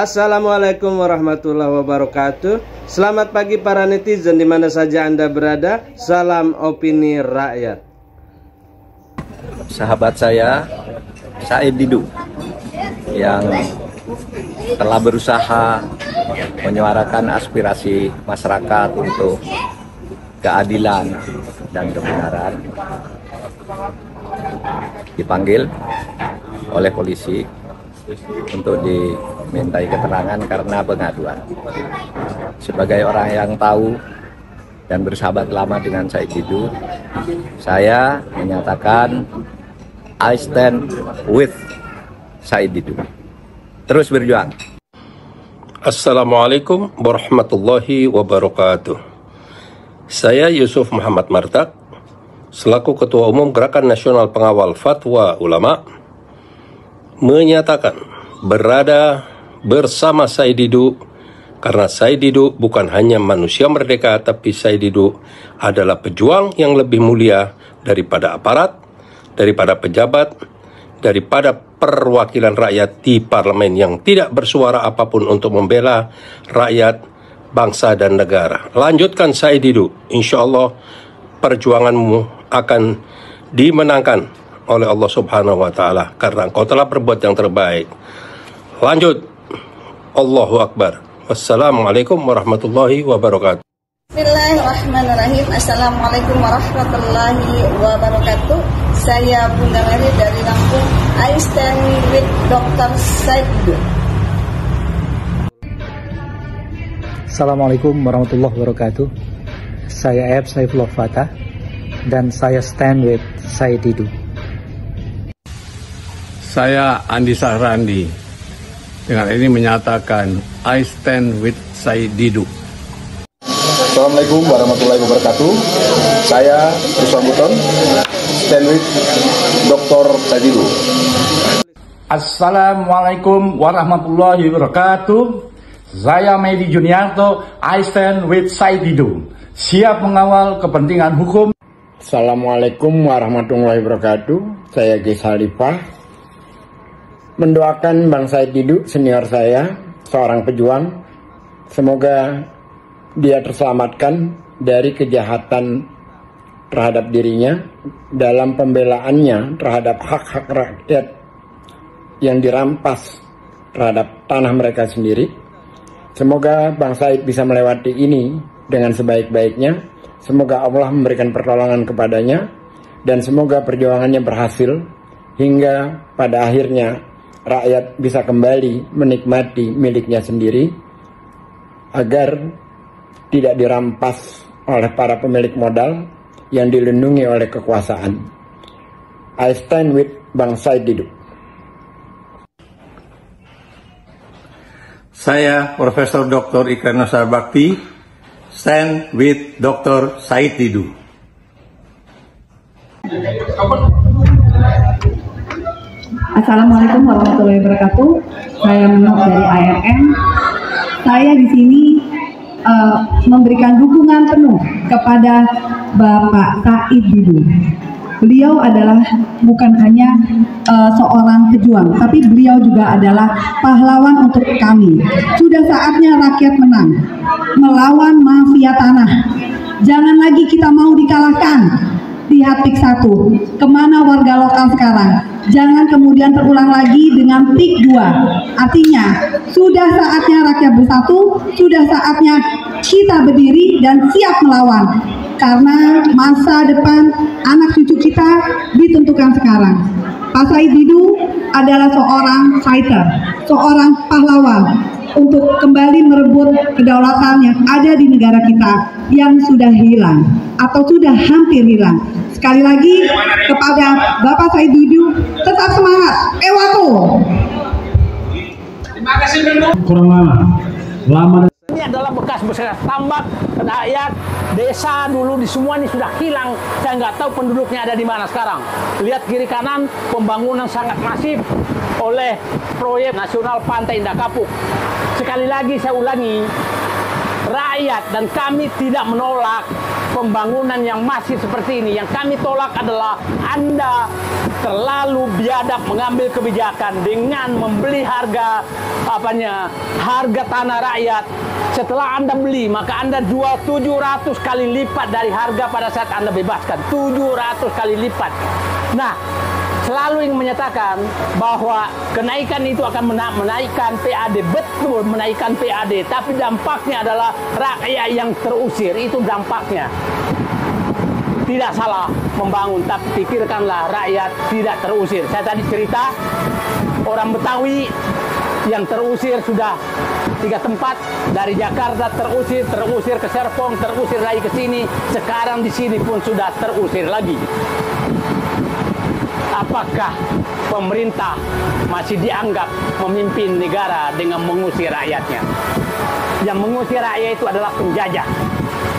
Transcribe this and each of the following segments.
Assalamualaikum warahmatullahi wabarakatuh. Selamat pagi para netizen di mana saja Anda berada. Salam opini rakyat. Sahabat saya, Said Didu, yang telah berusaha menyuarakan aspirasi masyarakat untuk keadilan dan kebenaran, dipanggil oleh polisi untuk dimintai keterangan karena pengaduan. Sebagai orang yang tahu dan bersahabat lama dengan Said Didu, saya menyatakan I stand with Said Didu. Terus berjuang. Assalamualaikum warahmatullahi wabarakatuh. Saya Yusuf Muhammad Martak, selaku Ketua Umum Gerakan Nasional Pengawal Fatwa Ulama, menyatakan berada bersama Said Didu karena Said Didu bukan hanya manusia merdeka, tapi Said Didu adalah pejuang yang lebih mulia daripada aparat, daripada pejabat, daripada perwakilan rakyat di parlemen yang tidak bersuara apapun untuk membela rakyat, bangsa dan negara. Lanjutkan Said Didu, insya Allah perjuanganmu akan dimenangkan oleh Allah Subhanahu wa Ta'ala karena engkau telah berbuat yang terbaik. Lanjut. Allahu Akbar. Wassalamualaikum warahmatullahi wabarakatuh. Bismillahirrahmanirrahim. Assalamualaikum warahmatullahi wabarakatuh. Saya Bunda Mary dari Lampung. I stand with Dr. Said Didu. Assalamualaikum warahmatullahi wabarakatuh. Saya Eb Saifullah Fatah dan saya stand with Said Didu. Saya Andi Sahrandi, dengan ini menyatakan I stand with Said Didu. Assalamualaikum warahmatullahi wabarakatuh. Saya Ruslan Buton, stand with Dr. Said Didu. Assalamualaikum warahmatullahi wabarakatuh. Saya Medi Juniarto, I stand with Said Didu, siap mengawal kepentingan hukum. Assalamualaikum warahmatullahi wabarakatuh. Saya Ges Halifah, mendoakan Bang Said Didu, senior saya, seorang pejuang. Semoga dia terselamatkan dari kejahatan terhadap dirinya dalam pembelaannya terhadap hak-hak rakyat yang dirampas terhadap tanah mereka sendiri. Semoga Bang Said bisa melewati ini dengan sebaik-baiknya. Semoga Allah memberikan pertolongan kepadanya dan semoga perjuangannya berhasil hingga pada akhirnya rakyat bisa kembali menikmati miliknya sendiri agar tidak dirampas oleh para pemilik modal yang dilindungi oleh kekuasaan. I stand with Bang Said Didu. Saya Profesor Dr. Ikran Nasar Bakti, stand with Dr. Said Didu. Assalamualaikum warahmatullahi wabarakatuh. Saya Menok dari ARM. Saya di sini memberikan dukungan penuh kepada Bapak Said Didu. Beliau adalah bukan hanya seorang pejuang, tapi beliau juga adalah pahlawan untuk kami. Sudah saatnya rakyat menang melawan mafia tanah. Jangan lagi kita mau dikalahkan. Lihat PIK 1, kemana warga lokal sekarang? Jangan kemudian terulang lagi dengan PIK 2. Artinya, sudah saatnya rakyat bersatu, sudah saatnya kita berdiri dan siap melawan. Karena masa depan anak cucu kita ditentukan sekarang. Pak Said Didu adalah seorang fighter, seorang pahlawan untuk kembali merebut kedaulatan yang ada di negara kita yang sudah hilang atau sudah hampir hilang. Sekali lagi kepada Bapak Said Didu, tetap semangat, Ewako. Terima kasih kurang lama. Ini adalah bekas-bekas tambak rakyat desa dulu di semua ini sudah hilang. Saya nggak tahu penduduknya ada di mana sekarang. Lihat kiri kanan, pembangunan sangat masif oleh proyek nasional Pantai Indah Kapuk. Sekali lagi saya ulangi, rakyat, dan kami tidak menolak pembangunan yang masih seperti ini. Yang kami tolak adalah Anda terlalu biadab mengambil kebijakan dengan membeli harga tanah rakyat. Setelah Anda beli, maka Anda jual 700 kali lipat dari harga pada saat Anda bebaskan. 700 kali lipat. Nah, selalu ingin menyatakan bahwa kenaikan itu akan menaikkan PAD, betul menaikkan PAD, tapi dampaknya adalah rakyat yang terusir, itu dampaknya. Tidak salah membangun, tapi pikirkanlah rakyat tidak terusir. Saya tadi cerita orang Betawi yang terusir sudah 3 tempat, dari Jakarta terusir ke Serpong, terusir lagi ke sini, sekarang di sini pun sudah terusir lagi. Apakah pemerintah masih dianggap memimpin negara dengan mengusir rakyatnya? Yang mengusir rakyat itu adalah penjajah,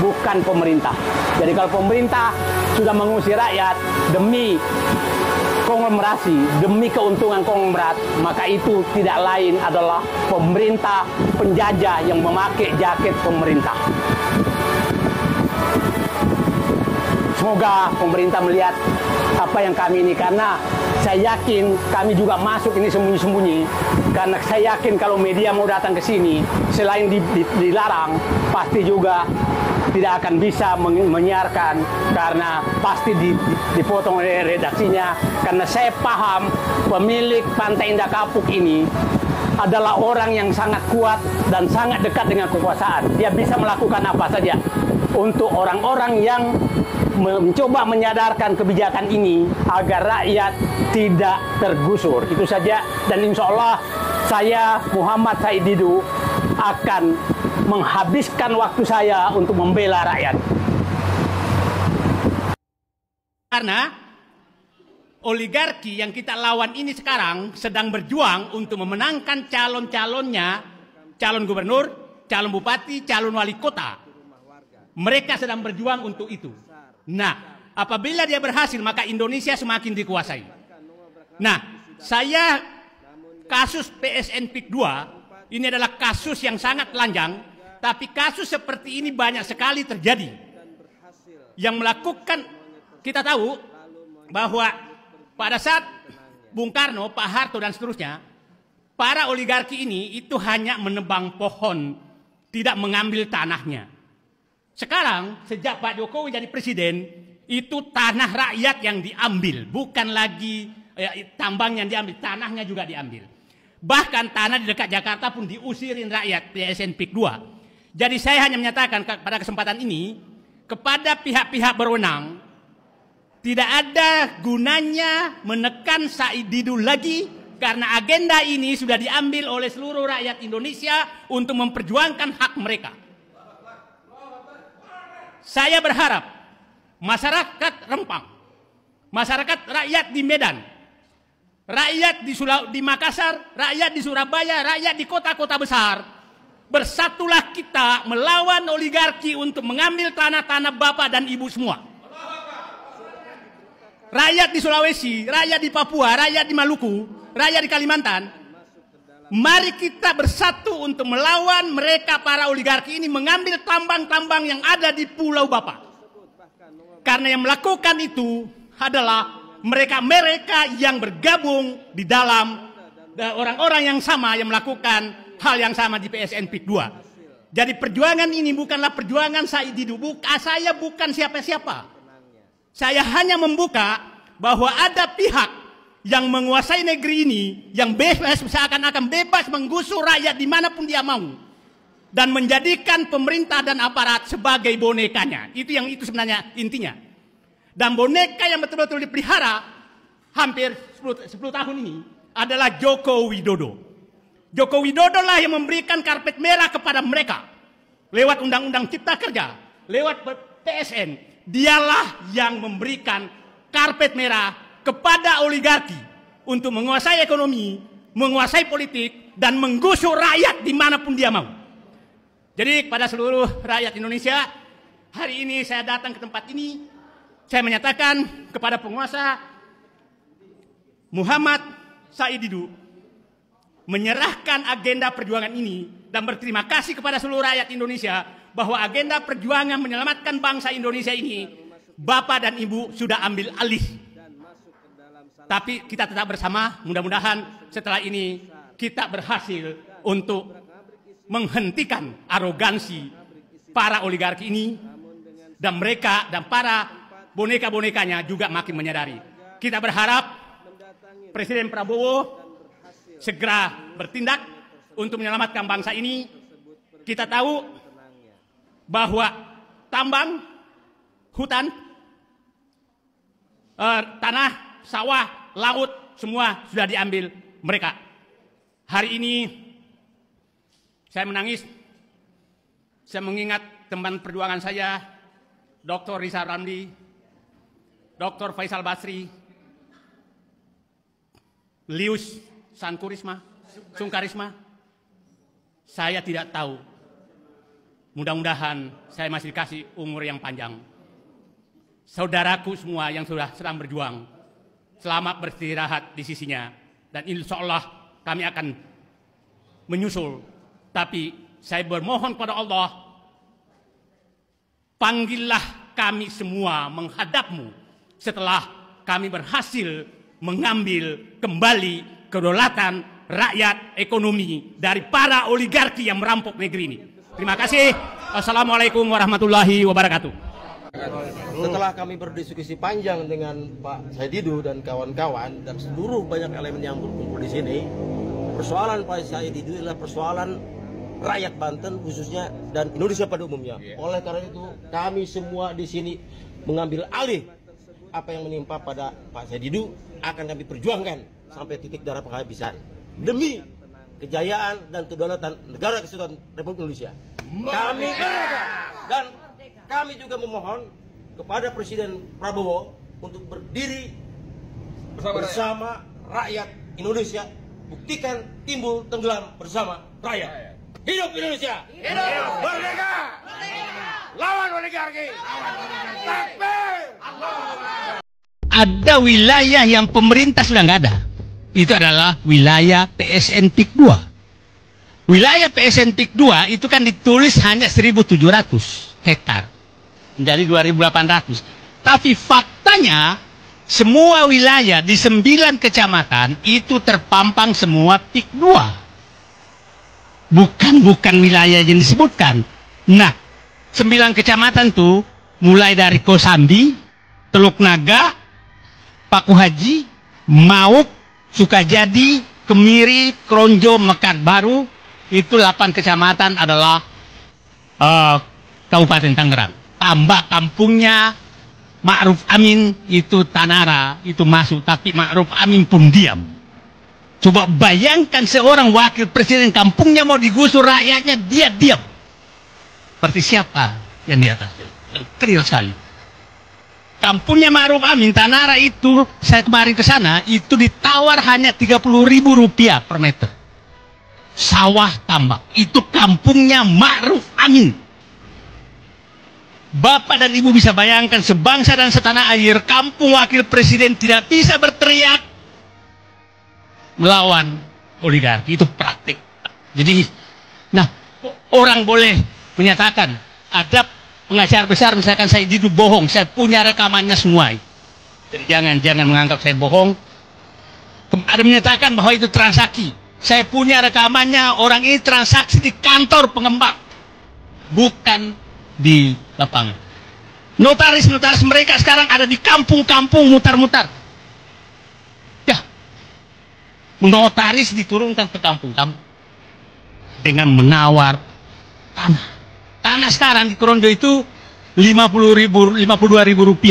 bukan pemerintah. Jadi kalau pemerintah sudah mengusir rakyat demi konglomerasi, demi keuntungan konglomerat, maka itu tidak lain adalah pemerintah penjajah yang memakai jaket pemerintah. Semoga pemerintah melihat apa yang kami ini, karena saya yakin kami juga masuk ini sembunyi-sembunyi, karena saya yakin kalau media mau datang ke sini selain dilarang, pasti juga tidak akan bisa menyiarkan, karena pasti dipotong oleh redaksinya. Karena saya paham pemilik Pantai Indah Kapuk ini adalah orang yang sangat kuat dan sangat dekat dengan kekuasaan. Dia bisa melakukan apa saja untuk orang-orang yang mencoba menyadarkan kebijakan ini agar rakyat tidak tergusur. Itu saja, dan insya Allah saya Muhammad Said Didu akan menghabiskan waktu saya untuk membela rakyat. Karena oligarki yang kita lawan ini sekarang sedang berjuang untuk memenangkan calon-calonnya, calon gubernur, calon bupati, calon wali kota. Mereka sedang berjuang untuk itu. Nah, apabila dia berhasil, maka Indonesia semakin dikuasai. Nah, saya kasus PSN PIK 2 ini adalah kasus yang sangat telanjang, tapi kasus seperti ini banyak sekali terjadi. Yang melakukan, kita tahu bahwa pada saat Bung Karno, Pak Harto dan seterusnya, para oligarki ini itu hanya menebang pohon, tidak mengambil tanahnya. Sekarang sejak Pak Jokowi jadi presiden, itu tanah rakyat yang diambil, bukan lagi tambang yang diambil, tanahnya juga diambil. Bahkan tanah di dekat Jakarta pun diusirin rakyat PSN PIK 2. Jadi saya hanya menyatakan pada kesempatan ini kepada pihak-pihak berwenang, tidak ada gunanya menekan Said Didu lagi, karena agenda ini sudah diambil oleh seluruh rakyat Indonesia untuk memperjuangkan hak mereka. Saya berharap masyarakat Rempang, masyarakat rakyat di Medan, rakyat di Makassar, rakyat di Surabaya, rakyat di kota-kota besar, bersatulah kita melawan oligarki untuk mengambil tanah-tanah bapak dan ibu semua. Rakyat di Sulawesi, rakyat di Papua, rakyat di Maluku, rakyat di Kalimantan, mari kita bersatu untuk melawan mereka, para oligarki ini mengambil tambang-tambang yang ada di Pulau Bapak. Karena yang melakukan itu adalah mereka-mereka yang bergabung di dalam orang-orang yang sama yang melakukan hal yang sama di PSN PIK 2. Jadi perjuangan ini bukanlah perjuangan Said Didu. Saya bukan siapa-siapa. Saya hanya membuka bahwa ada pihak yang menguasai negeri ini, yang bebas, seakan-akan bebas menggusur rakyat dimanapun dia mau, dan menjadikan pemerintah dan aparat sebagai bonekanya. Itu sebenarnya intinya. Dan boneka yang betul-betul dipelihara hampir 10 tahun ini adalah Joko Widodo. Joko Widodo lah yang memberikan karpet merah kepada mereka lewat Undang-Undang Cipta Kerja, lewat PSN. Dialah yang memberikan karpet merah kepada oligarki untuk menguasai ekonomi, menguasai politik, dan menggusur rakyat dimanapun dia mau. Jadi kepada seluruh rakyat Indonesia, hari ini saya datang ke tempat ini, saya menyatakan kepada penguasa Muhammad Said Didu menyerahkan agenda perjuangan ini dan berterima kasih kepada seluruh rakyat Indonesia bahwa agenda perjuangan menyelamatkan bangsa Indonesia ini Bapak dan Ibu sudah ambil alih. Tapi kita tetap bersama, mudah-mudahan setelah ini kita berhasil untuk menghentikan arogansi para oligarki ini, dan mereka dan para boneka-bonekanya juga makin menyadari. Kita berharap Presiden Prabowo segera bertindak untuk menyelamatkan bangsa ini. Kita tahu bahwa tambang, hutan, tanah, sawah, laut, semua sudah diambil mereka. Hari ini saya menangis, saya mengingat teman perjuangan saya, Dr. Rizal Ramli, Dr. Faisal Basri, Lius Sungkarisma. Saya tidak tahu. Mudah-mudahan saya masih dikasih umur yang panjang. Saudaraku semua yang sudah sedang berjuang, selamat beristirahat di sisinya. Dan insya Allah kami akan menyusul. Tapi saya bermohon kepada Allah, panggillah kami semua menghadapmu setelah kami berhasil mengambil kembali kedaulatan rakyat ekonomi dari para oligarki yang merampok negeri ini. Terima kasih. Assalamualaikum warahmatullahi wabarakatuh. Setelah kami berdiskusi panjang dengan Pak Saididu dan kawan-kawan dan seluruh banyak elemen yang berkumpul di sini, persoalan Pak Saididu adalah persoalan rakyat Banten khususnya dan Indonesia pada umumnya. Oleh karena itu kami semua di sini mengambil alih apa yang menimpa pada Pak Saididu akan kami perjuangkan sampai titik darah penghabisan demi kejayaan dan kedaulatan negara kesatuan Republik Indonesia. Kami juga memohon kepada Presiden Prabowo untuk berdiri bersama rakyat Indonesia, buktikan timbul tenggelam bersama rakyat. Hidup Indonesia! Hidup! Merdeka! Lawan oligarki! Takbir! Ada wilayah yang pemerintah sudah nggak ada. Itu adalah wilayah PSN PIK 2. Wilayah PSN PIK 2 itu kan ditulis hanya 1.700 hektar dari 2.800. Tapi faktanya semua wilayah di 9 kecamatan itu terpampang semua PIK 2. Bukan wilayah yang disebutkan. Nah, 9 kecamatan tuh mulai dari Kosambi, Teluk Naga, Paku Haji, Mauk, Sukajadi, Kemiri, Kronjo, Mekar Baru, itu 8 kecamatan adalah Kabupaten Tangerang. Tambah kampungnya Ma'ruf Amin itu Tanara, itu masuk, tapi Ma'ruf Amin pun diam. Coba bayangkan seorang wakil presiden kampungnya mau digusur rakyatnya, dia diam. Seperti siapa yang di atas? Kecil sekali. Kampungnya Ma'ruf Amin, Tanara itu, saya kemarin ke sana, itu ditawar hanya Rp30.000 per meter. Sawah tambak, itu kampungnya Ma'ruf Amin. Bapak dan Ibu bisa bayangkan sebangsa dan setanah air, kampung wakil presiden tidak bisa berteriak melawan oligarki, itu praktik. Jadi, nah, orang boleh menyatakan ada pengacara besar, misalkan saya Saididu bohong, saya punya rekamannya semua. Jadi jangan menganggap saya bohong. Ada menyatakan bahwa itu transaksi. Saya punya rekamannya, orang ini transaksi di kantor pengembang, bukan di lapangan. Notaris-notaris mereka sekarang ada di kampung-kampung mutar-mutar. Notaris diturunkan ke kampung-kampung dengan menawar tanah. Tanah sekarang di Kronjo itu Rp52.000,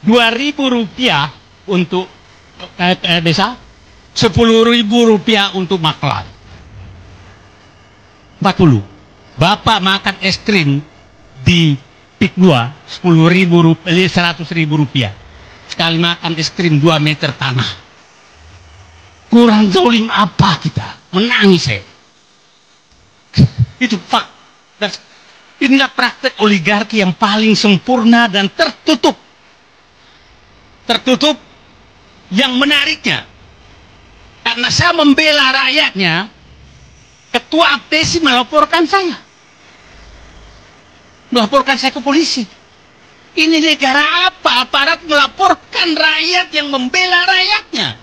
Rp2.000 untuk desa, Rp10.000 untuk maklar. 40. Bapak makan es krim di PIK 2 Rp100.000. Sekali makan es krim 2 meter tanah. Kurang zalim apa kita? Menangis saya. Itu fakta. Inilah praktek oligarki yang paling sempurna dan tertutup. Tertutup yang menariknya. Karena saya membela rakyatnya, Ketua Aptesi melaporkan saya ke polisi. Ini negara apa? Aparat melaporkan rakyat yang membela rakyatnya.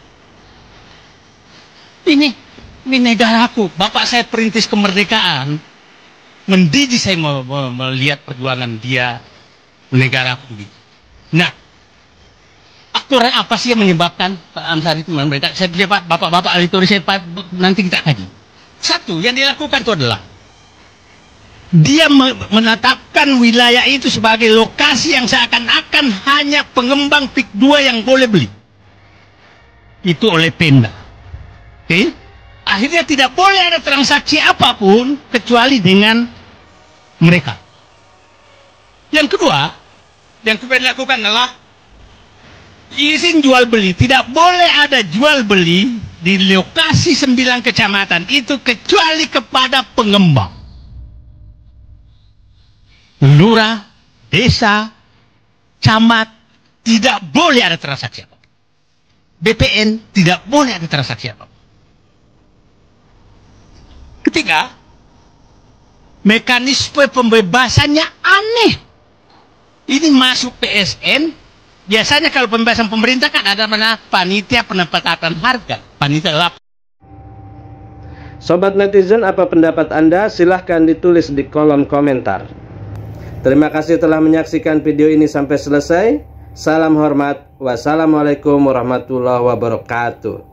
Ini negaraku. Bapak saya perintis kemerdekaan, mendidik saya melihat perjuangan dia negaraku. Nah, aktor apa sih yang menyebabkan Pak Amsari itu memberikan? Saya pikir bapak-bapak ahli teori saya nanti kita kaji. Satu yang dilakukan itu adalah dia menetapkan wilayah itu sebagai lokasi yang seakan-akan hanya pengembang PIK 2 yang boleh beli. Itu oleh Pemda. Oke? Akhirnya tidak boleh ada transaksi apapun kecuali dengan mereka. Yang kedua, yang kita lakukan adalah izin jual beli. Tidak boleh ada jual beli di lokasi 9 kecamatan itu kecuali kepada pengembang. Lurah, desa, camat, tidak boleh ada transaksi apa. BPN tidak boleh ada transaksi apa. Ketiga, mekanisme pembebasannya aneh. Ini masuk PSN. Biasanya kalau pembebasan pemerintah kan ada mana panitia penetapan harga, panitia lap. Sobat netizen, apa pendapat Anda? Silahkan ditulis di kolom komentar. Terima kasih telah menyaksikan video ini sampai selesai. Salam hormat. Wassalamualaikum warahmatullahi wabarakatuh.